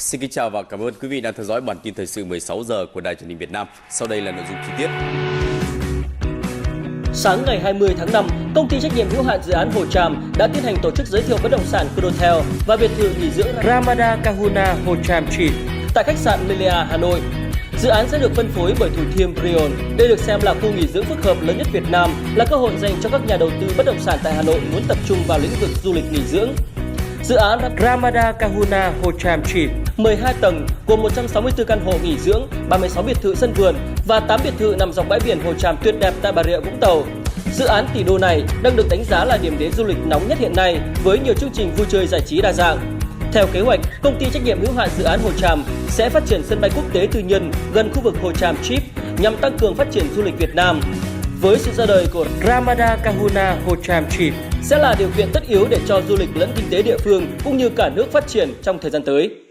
Xin kính chào và cảm ơn quý vị đang theo dõi bản tin thời sự 16 giờ của Đài Truyền hình Việt Nam. Sau đây là nội dung chi tiết. Sáng ngày 20 tháng 5, công ty trách nhiệm hữu hạn dự án Hồ Tràm đã tiến hành tổ chức giới thiệu bất động sản Condotel và biệt thự nghỉ dưỡng Ramada Kahuna Hồ Tràm Trip tại khách sạn Melia, Hà Nội. Dự án sẽ được phân phối bởi Thủ Thiêm Brion. Đây được xem là khu nghỉ dưỡng phức hợp lớn nhất Việt Nam, là cơ hội dành cho các nhà đầu tư bất động sản tại Hà Nội muốn tập trung vào lĩnh vực du lịch nghỉ dưỡng. Dự án Ramada Kahuna Hồ Tràm Trip 12 tầng gồm 164 căn hộ nghỉ dưỡng, 36 biệt thự sân vườn và 8 biệt thự nằm dọc bãi biển Hồ Tràm tuyệt đẹp tại Bà Rịa Vũng Tàu. Dự án tỷ đô này đang được đánh giá là điểm đến du lịch nóng nhất hiện nay với nhiều chương trình vui chơi giải trí đa dạng. Theo kế hoạch, công ty trách nhiệm hữu hạn dự án Hồ Tràm sẽ phát triển sân bay quốc tế tư nhân gần khu vực Hồ Tràm Trip nhằm tăng cường phát triển du lịch Việt Nam. Với sự ra đời của Ramada Kahuna Hồ Tràm Trip sẽ là điều kiện tất yếu để cho du lịch lẫn kinh tế địa phương cũng như cả nước phát triển trong thời gian tới.